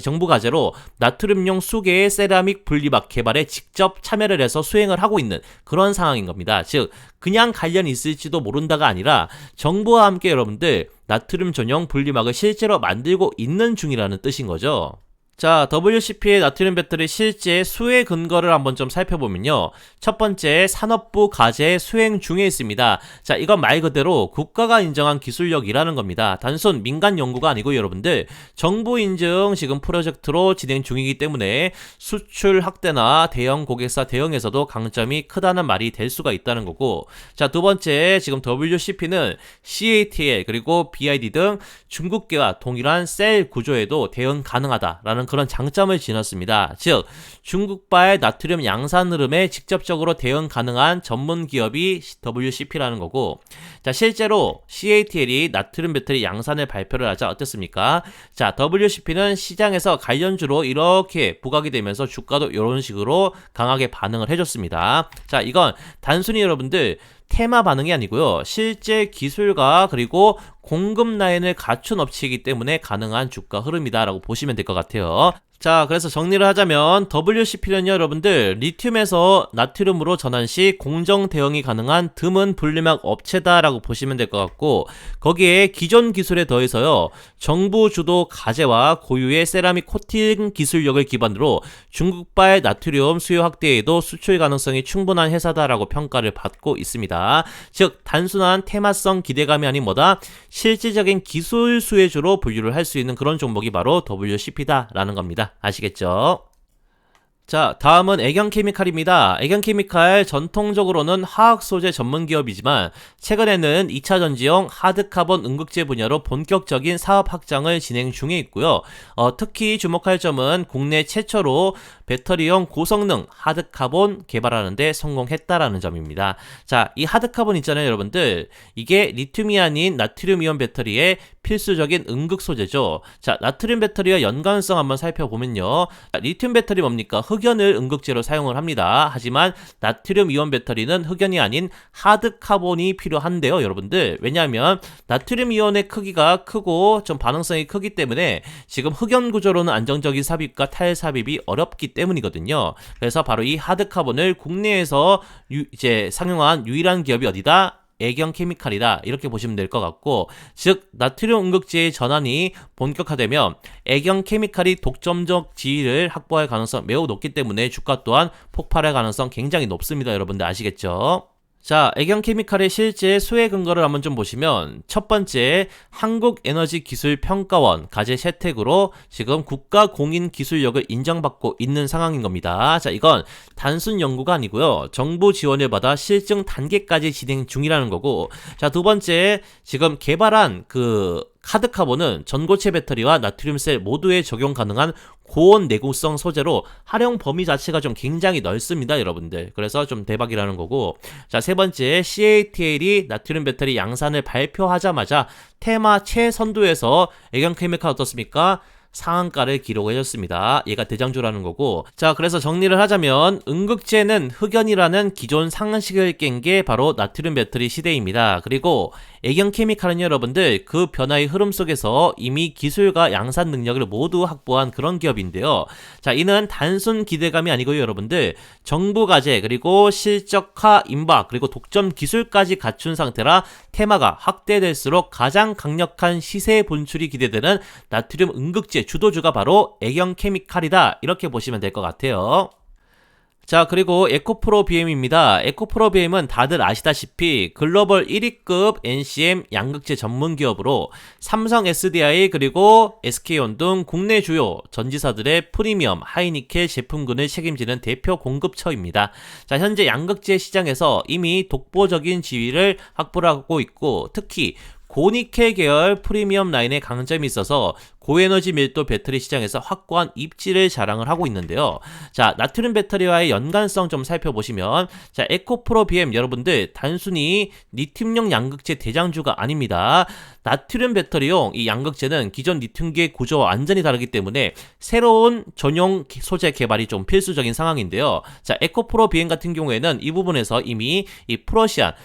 정부 과제로 나트륨용 수계의 세라믹 분리막 개발에 직접 참여를 해서 수행을 하고 있는 그런 상황인 겁니다. 즉, 그냥 관련이 있을지도 모른다가 아니라 정부와 함께 여러분들 나트륨 전용 분리막을 실제로 만들고 있는 중이라는 뜻인 거죠. 자, WCP의 나트륨 배터리 실제 수혜 근거를 한번 좀 살펴보면요. 첫 번째, 산업부 과제 수행 중에 있습니다. 자, 이건 말 그대로 국가가 인정한 기술력이라는 겁니다. 단순 민간 연구가 아니고 여러분들 정부 인증 지금 프로젝트로 진행 중이기 때문에 수출 확대나 대형 고객사 대응에서도 강점이 크다는 말이 될 수가 있다는 거고, 자, 두 번째, 지금 WCP는 CATL 그리고 BID 등 중국계와 동일한 셀 구조에도 대응 가능하다라는 그런 장점을 지녔습니다. 즉, 중국발 나트륨 양산 흐름에 직접적으로 대응 가능한 전문 기업이 WCP라는 거고, 자, 실제로 CATL이 나트륨 배터리 양산을 발표를 하자 어땠습니까? 자, WCP는 시장에서 관련주로 이렇게 부각이 되면서 주가도 이런 식으로 강하게 반응을 해줬습니다. 자, 이건 단순히 여러분들 테마 반응이 아니고요. 실제 기술과 그리고 공급 라인을 갖춘 업체이기 때문에 가능한 주가 흐름이다라고 보시면 될 것 같아요. 자, 그래서 정리를 하자면 WCP는요, 여러분들 리튬에서 나트륨으로 전환 시 공정 대응이 가능한 드문 분리막 업체다라고 보시면 될 것 같고, 거기에 기존 기술에 더해서요, 정부 주도 과제와 고유의 세라믹 코팅 기술력을 기반으로 중국발 나트륨 수요 확대에도 수출 가능성이 충분한 회사다라고 평가를 받고 있습니다. 즉, 단순한 테마성 기대감이 아닌 뭐다? 실질적인 기술 수혜주로 분류를 할 수 있는 그런 종목이 바로 WCP다라는 겁니다. 아시겠죠? 자, 다음은 애경케미칼입니다. 애경케미칼 전통적으로는 화학 소재 전문 기업이지만 최근에는 2차 전지용 하드카본 응급제 분야로 본격적인 사업 확장을 진행 중에 있고요. 특히 주목할 점은 국내 최초로 배터리용 고성능 하드카본 개발하는 데 성공했다라는 점입니다. 자, 이 하드카본 있잖아요, 여러분들. 이게 리튬이 아닌 나트륨이온 배터리의 필수적인 응급 소재죠. 자, 나트륨 배터리와 연관성 한번 살펴보면요. 리튬 배터리 뭡니까? 흑연을 응급제로 사용을 합니다. 하지만 나트륨 이온 배터리는 흑연이 아닌 하드카본이 필요한데요, 여러분들. 왜냐하면 나트륨 이온의 크기가 크고 좀 반응성이 크기 때문에 지금 흑연 구조로는 안정적인 삽입과 탈삽입이 어렵기 때문이거든요. 그래서 바로 이 하드카본을 국내에서 이제 상용한 유일한 기업이 어디다? 애경케미칼이다, 이렇게 보시면 될 것 같고, 즉 나트륨 응급제의 전환이 본격화되면 애경케미칼이 독점적 지위를 확보할 가능성 매우 높기 때문에 주가 또한 폭발할 가능성 굉장히 높습니다. 여러분들 아시겠죠? 자, 애경케미칼의 실제 수혜 근거를 한번 좀 보시면, 첫 번째, 한국에너지기술평가원 가제 채택으로 지금 국가 공인 기술력을 인정받고 있는 상황인 겁니다. 자, 이건 단순 연구가 아니고요, 정부 지원을 받아 실증 단계까지 진행 중이라는 거고, 자, 두 번째, 지금 개발한 하드카본은 전고체 배터리와 나트륨셀 모두에 적용 가능한 고온 내구성 소재로 활용 범위 자체가 좀 굉장히 넓습니다, 여러분들. 그래서 좀 대박이라는 거고, 자, 세 번째, CATL이 나트륨 배터리 양산을 발표하자마자 테마 최선두에서 애경케미칼 어떻습니까? 상한가를 기록해줬습니다. 얘가 대장주라는 거고. 자, 그래서 정리를 하자면 음극재는 흑연이라는 기존 상식을 깬 게 바로 나트륨 배터리 시대입니다. 그리고 애경케미칼은 여러분들 그 변화의 흐름 속에서 이미 기술과 양산 능력을 모두 확보한 그런 기업인데요. 자, 이는 단순 기대감이 아니고요, 여러분들 정부 과제 그리고 실적화 임박 그리고 독점 기술까지 갖춘 상태라 테마가 확대될수록 가장 강력한 시세 분출이 기대되는 나트륨 음극재 주도주가 바로 애경케미칼이다, 이렇게 보시면 될 것 같아요. 자, 그리고 에코프로 BM입니다. 에코프로 BM은 다들 아시다시피 글로벌 1위급 NCM 양극재 전문 기업으로 삼성 SDI 그리고 SK온 등 국내 주요 전지사들의 프리미엄 하이니켈 제품군을 책임지는 대표 공급처입니다. 자, 현재 양극재 시장에서 이미 독보적인 지위를 확보하고 있고, 특히 고니켈 계열 프리미엄 라인의 강점이 있어서 고에너지 밀도 배터리 시장에서 확고한 입지를 자랑을 하고 있는데요. 자, 나트륨 배터리와의 연관성 좀 살펴보시면, 자, 에코프로 BM 여러분들 단순히 리튬용 양극재 대장주가 아닙니다. 나트륨 배터리용 이 양극재는 기존 리튬계 구조와 완전히 다르기 때문에 새로운 전용 소재 개발이 좀 필수적인 상황인데요. 자, 에코프로 BM 같은 경우에는 이 부분에서 이미 이 프러시안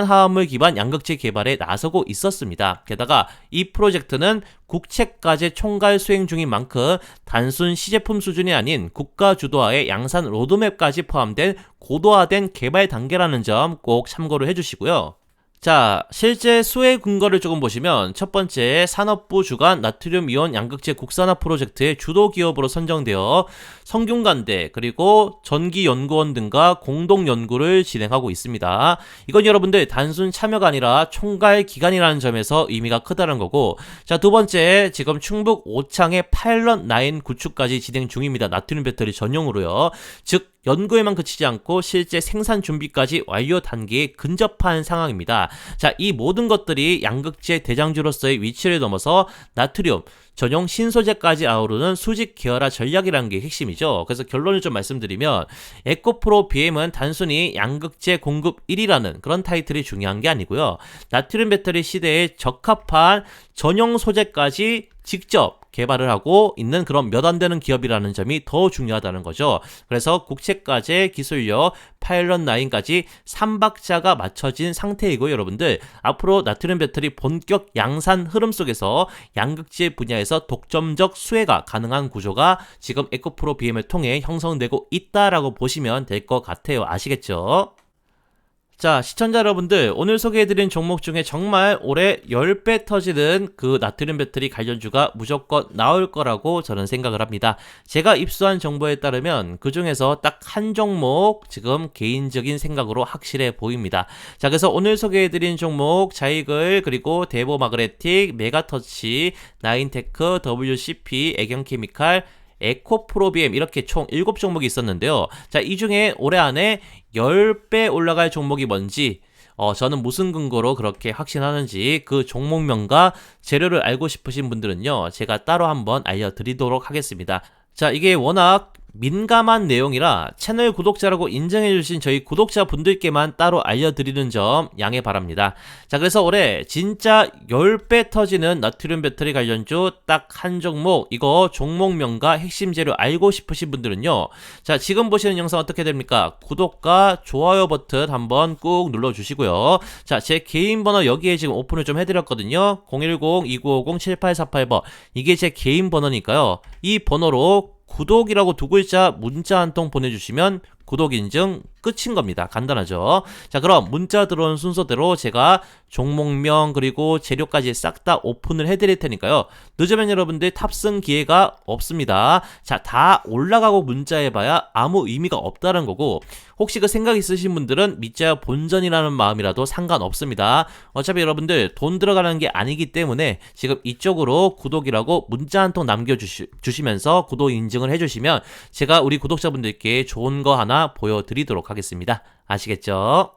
화합물 기반 양극재 개발에 나서고 있었습니다. 게다가 이 프로젝트는 국책과제 총괄 수행 중인 만큼 단순 시제품 수준이 아닌 국가 주도하에 양산 로드맵까지 포함된 고도화된 개발 단계라는 점 꼭 참고를 해주시고요. 자, 실제 수혜 근거를 조금 보시면, 첫 번째, 산업부 주관 나트륨 이온 양극재 국산화 프로젝트의 주도 기업으로 선정되어 성균관대 그리고 전기연구원 등과 공동 연구를 진행하고 있습니다. 이건 여러분들 단순 참여가 아니라 총괄 기관이라는 점에서 의미가 크다는 거고, 자, 두 번째, 지금 충북 오창의 파일럿 라인 구축까지 진행 중입니다. 나트륨 배터리 전용으로요. 즉 연구에만 그치지 않고 실제 생산 준비까지 완료 단계에 근접한 상황입니다. 자, 이 모든 것들이 양극재 대장주로서의 위치를 넘어서 나트륨 전용 신소재까지 아우르는 수직 계열화 전략이라는 게 핵심이죠. 그래서 결론을 좀 말씀드리면, 에코프로 BM은 단순히 양극재 공급 1위라는 그런 타이틀이 중요한 게 아니고요. 나트륨 배터리 시대에 적합한 전용 소재까지 직접 개발을 하고 있는 그런 몇 안 되는 기업이라는 점이 더 중요하다는 거죠. 그래서 국책과제, 기술력, 파일럿 라인까지 3박자가 맞춰진 상태이고, 여러분들 앞으로 나트륨 배터리 본격 양산 흐름 속에서 양극재 분야에서 독점적 수혜가 가능한 구조가 지금 에코프로 BM을 통해 형성되고 있다라고 보시면 될 것 같아요. 아시겠죠? 자, 시청자 여러분들, 오늘 소개해드린 종목 중에 정말 올해 10배 터지는 그 나트륨 배터리 관련주가 무조건 나올 거라고 저는 생각을 합니다. 제가 입수한 정보에 따르면 그 중에서 딱 한 종목 지금 개인적인 생각으로 확실해 보입니다. 자, 그래서 오늘 소개해드린 종목 자이글 그리고 대보 마그네틱, 메가터치, 나인테크, WCP, 애경케미칼, 에코프로 BM 이렇게 총 7종목이 있었는데요. 자, 이 중에 올해 안에 10배 올라갈 종목이 뭔지, 저는 무슨 근거로 그렇게 확신하는지 그 종목명과 재료를 알고 싶으신 분들은요, 제가 따로 한번 알려드리도록 하겠습니다. 자, 이게 워낙 민감한 내용이라 채널 구독자라고 인정해주신 저희 구독자분들께만 따로 알려드리는 점 양해 바랍니다. 자, 그래서 올해 진짜 10배 터지는 나트륨 배터리 관련주 딱 한 종목, 이거 종목명과 핵심 재료 알고 싶으신 분들은요, 자, 지금 보시는 영상 어떻게 됩니까? 구독과 좋아요 버튼 한번 꾹 눌러주시고요. 자, 제 개인 번호 여기에 지금 오픈을 좀 해드렸거든요. 010-2950-7848번, 이게 제 개인 번호니까요. 이 번호로 구독이라고 두 글자 문자 한 통 보내주시면 구독 인증 끝인 겁니다. 간단하죠? 자, 그럼 문자 들어온 순서대로 제가 종목명 그리고 재료까지 싹 다 오픈을 해드릴 테니까요. 늦으면 여러분들 탑승 기회가 없습니다. 자, 다 올라가고 문자해봐야 아무 의미가 없다는 거고, 혹시 그 생각 있으신 분들은 믿자야 본전이라는 마음이라도 상관없습니다. 어차피 여러분들 돈 들어가는 게 아니기 때문에 지금 이쪽으로 구독이라고 문자 한 통 남겨주시면서 구독 인증을 해주시면 제가 우리 구독자분들께 좋은 거 하나 보여드리도록 하겠습니다. 아시겠죠?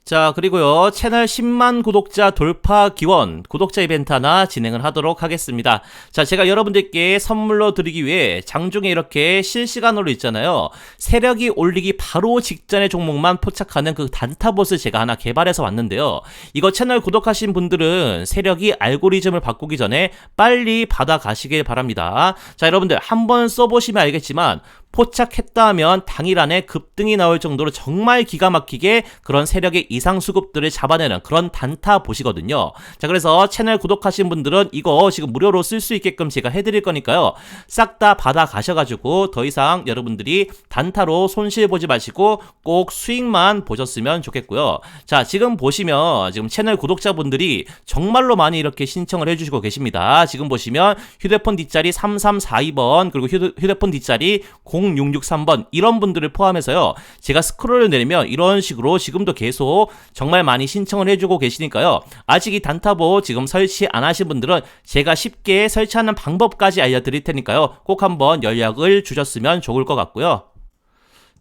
자, 그리고요, 채널 10만 구독자 돌파 기원 구독자 이벤트 하나 진행을 하도록 하겠습니다. 자, 제가 여러분들께 선물로 드리기 위해 장중에 이렇게 실시간으로 있잖아요, 세력이 올리기 바로 직전의 종목만 포착하는 그 단타봇을 제가 하나 개발해서 왔는데요, 이거 채널 구독하신 분들은 세력이 알고리즘을 바꾸기 전에 빨리 받아가시길 바랍니다. 자, 여러분들 한번 써보시면 알겠지만 포착했다 하면 당일 안에 급등이 나올 정도로 정말 기가 막히게 그런 세력의 이상 수급들을 잡아내는 그런 단타 보시거든요. 자, 그래서 채널 구독하신 분들은 이거 지금 무료로 쓸 수 있게끔 제가 해드릴 거니까요, 싹 다 받아 가셔가지고 더 이상 여러분들이 단타로 손실 보지 마시고 꼭 수익만 보셨으면 좋겠고요. 자, 지금 보시면 지금 채널 구독자분들이 정말로 많이 이렇게 신청을 해주시고 계십니다. 지금 보시면 휴대폰 뒷자리 3342번 그리고 휴대폰 뒷자리 0663번 이런 분들을 포함해서요, 제가 스크롤을 내리면 이런 식으로 지금도 계속 정말 많이 신청을 해주고 계시니까요, 아직 이 단타보 지금 설치 안 하신 분들은 제가 쉽게 설치하는 방법까지 알려드릴 테니까요, 꼭 한번 연락을 주셨으면 좋을 것 같고요.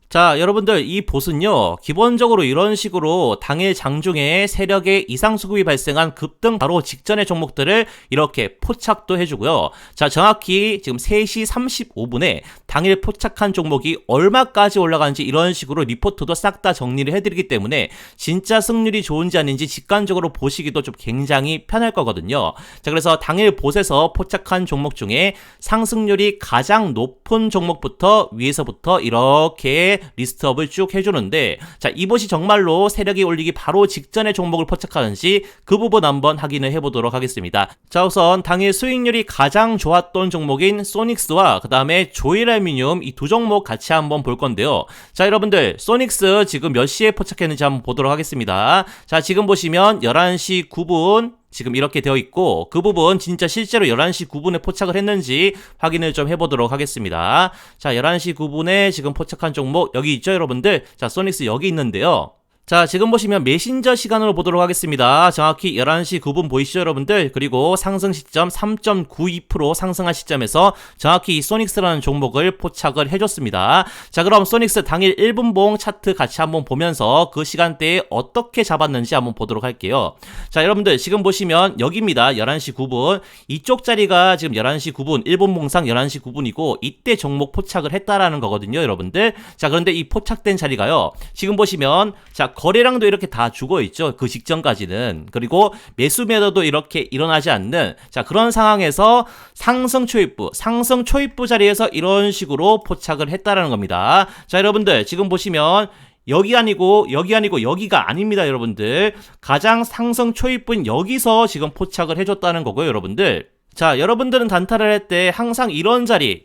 자, 여러분들 이 봇은요, 기본적으로 이런 식으로 당일 장중에 세력의 이상 수급이 발생한 급등 바로 직전의 종목들을 이렇게 포착도 해주고요. 자, 정확히 지금 3시 35분에 당일 포착한 종목이 얼마까지 올라가는지 이런 식으로 리포트도 싹 다 정리를 해드리기 때문에 진짜 승률이 좋은지 아닌지 직관적으로 보시기도 좀 굉장히 편할 거거든요. 자, 그래서 당일 봇에서 포착한 종목 중에 상승률이 가장 높은 종목부터 위에서부터 이렇게 리스트업을 쭉 해주는데, 자, 이것이 정말로 세력이 올리기 바로 직전에 종목을 포착하는지 그 부분 한번 확인을 해보도록 하겠습니다. 자, 우선 당일 수익률이 가장 좋았던 종목인 소닉스와 그 다음에 조일알미늄 이 두 종목 같이 한번 볼 건데요. 자, 여러분들 소닉스 지금 몇 시에 포착했는지 한번 보도록 하겠습니다. 자, 지금 보시면 11시 9분 지금 이렇게 되어 있고, 그 부분 진짜 실제로 11시 9분에 포착을 했는지 확인을 좀 해보도록 하겠습니다. 자, 11시 9분에 지금 포착한 종목 여기 있죠, 여러분들? 자, 소닉스 여기 있는데요. 자, 지금 보시면 메신저 시간으로 보도록 하겠습니다. 정확히 11시 9분 보이시죠, 여러분들? 그리고 상승 시점 3.92% 상승한 시점에서 정확히 이 소닉스라는 종목을 포착을 해줬습니다. 자, 그럼 소닉스 당일 1분봉 차트 같이 한번 보면서 그 시간대에 어떻게 잡았는지 한번 보도록 할게요. 자, 여러분들 지금 보시면 여기입니다. 11시 9분. 이쪽 자리가 지금 11시 9분, 1분봉상 11시 9분이고 이때 종목 포착을 했다라는 거거든요, 여러분들. 자, 그런데 이 포착된 자리가요, 지금 보시면 자, 거래량도 이렇게 다 죽어있죠, 그 직전까지는. 그리고 매수 매도도 이렇게 일어나지 않는, 자, 그런 상황에서 상승 초입부 자리에서 이런 식으로 포착을 했다라는 겁니다. 자, 여러분들 지금 보시면 여기 아니고 여기가 아닙니다, 여러분들. 가장 상승 초입부인 여기서 지금 포착을 해줬다는 거고요, 여러분들. 자, 여러분들은 단타를 할 때 항상 이런 자리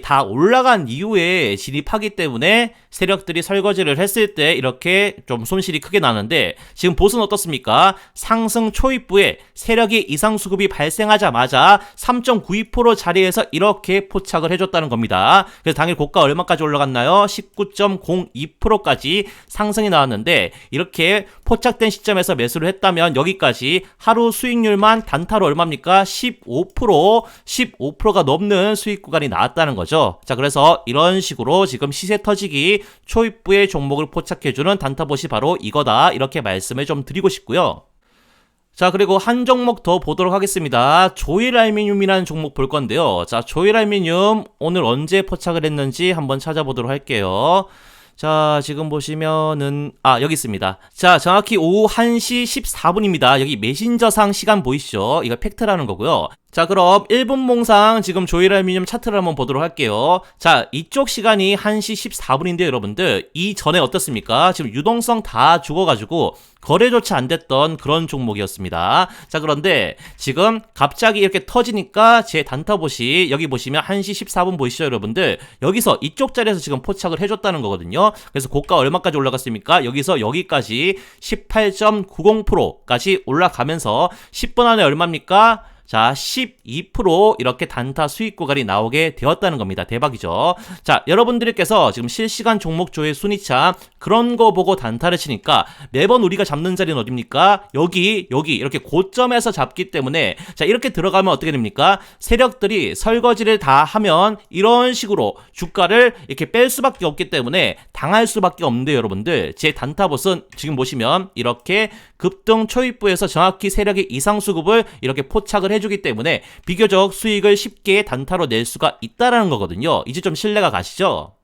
다 올라간 이후에 진입하기 때문에 세력들이 설거지를 했을 때 이렇게 좀 손실이 크게 나는데, 지금 봇은 어떻습니까? 상승 초입부에 세력이 이상 수급이 발생하자마자 3.92% 자리에서 이렇게 포착을 해줬다는 겁니다. 그래서 당일 고가 얼마까지 올라갔나요? 19.02%까지 상승이 나왔는데, 이렇게 포착된 시점에서 매수를 했다면 여기까지 하루 수익률만 단타로 얼마입니까? 15%가 넘는 수익 구간이 나왔다는 거죠. 자, 그래서 이런 식으로 지금 시세 터지기 초입부의 종목을 포착해주는 단타봇이 바로 이거다, 이렇게 말씀을 좀 드리고 싶고요. 자, 그리고 한 종목 더 보도록 하겠습니다. 조일알미늄이라는 종목 볼 건데요. 자, 조일알미늄 오늘 언제 포착을 했는지 한번 찾아보도록 할게요. 자, 지금 보시면은 여기 있습니다. 자, 정확히 오후 1시 14분입니다. 여기 메신저상 시간 보이시죠? 이거 팩트라는 거고요. 자, 그럼 1분봉상 지금 조일알미늄 차트를 한번 보도록 할게요. 자, 이쪽 시간이 1시 14분인데 여러분들, 이 전에 어떻습니까? 지금 유동성 다 죽어가지고 거래조차 안 됐던 그런 종목이었습니다. 자, 그런데 지금 갑자기 이렇게 터지니까 제 단타봇이 여기 보시면 1시 14분 보이시죠, 여러분들? 여기서 이쪽 자리에서 지금 포착을 해줬다는 거거든요. 그래서 고가 얼마까지 올라갔습니까? 여기서 여기까지 18.90%까지 올라가면서 10분 안에 얼마입니까? 자, 12% 이렇게 단타 수익 구간이 나오게 되었다는 겁니다. 대박이죠. 자, 여러분들께서 지금 실시간 종목 조회 순위차 그런 거 보고 단타를 치니까 매번 우리가 잡는 자리는 어딥니까? 여기 이렇게 고점에서 잡기 때문에 자, 이렇게 들어가면 어떻게 됩니까? 세력들이 설거지를 다 하면 이런 식으로 주가를 이렇게 뺄 수밖에 없기 때문에 당할 수밖에 없는데 여러분들 제 단타봇은 지금 보시면 이렇게 급등 초입부에서 정확히 세력의 이상 수급을 이렇게 포착을 해주기 때문에 비교적 수익을 쉽게 단타로 낼 수가 있다라는 거거든요. 이제 좀 신뢰가 가시죠?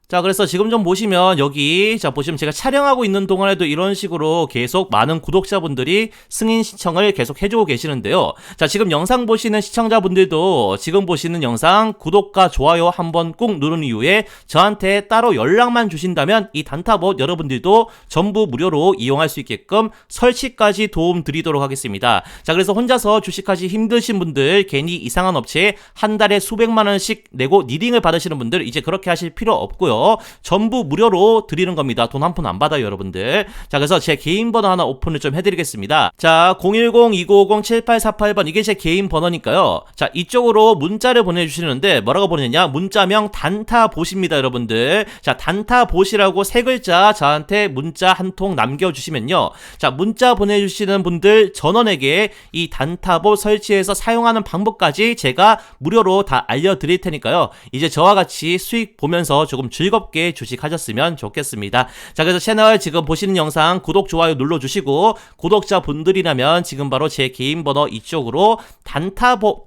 자, 그래서 지금 좀 보시면 여기 자 보시면 제가 촬영하고 있는 동안에도 이런 식으로 계속 많은 구독자분들이 승인 신청을 계속 해주고 계시는데요. 자, 지금 영상 보시는 시청자분들도 지금 보시는 영상 구독과 좋아요 한번 꾹 누른 이후에 저한테 따로 연락만 주신다면 이 단타봇 여러분들도 전부 무료로 이용할 수 있게끔 설치까지 도움 드리도록 하겠습니다. 자, 그래서 혼자서 주식하시 힘드신 분들 괜히 이상한 업체에 한 달에 수백만 원씩 내고 리딩을 받으시는 분들 이제 그렇게 하실 필요 없고요. 전부 무료로 드리는 겁니다. 돈 한 푼 안 받아요, 여러분들. 자, 그래서 제 개인 번호 하나 오픈을 좀 해드리겠습니다. 자, 010-2950-7848번 이게 제 개인 번호니까요. 자, 이쪽으로 문자를 보내주시는데 뭐라고 보내냐? 문자명 단타봇입니다, 여러분들. 자, 단타봇이라고 세 글자 저한테 문자 한 통 남겨주시면요. 자, 문자 보내주시는 분들 전원에게 이 단타봇 설치해서 사용하는 방법까지 제가 무료로 다 알려드릴 테니까요. 이제 저와 같이 수익 보면서 조금 즐겁게 주식하셨으면 좋겠습니다. 자, 그래서 채널 지금 보시는 영상 구독, 좋아요 눌러주시고 구독자분들이라면 지금 바로 제 개인 번호 이쪽으로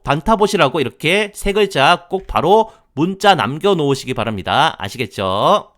단타봇이라고 이렇게 세 글자 꼭 바로 문자 남겨놓으시기 바랍니다. 아시겠죠?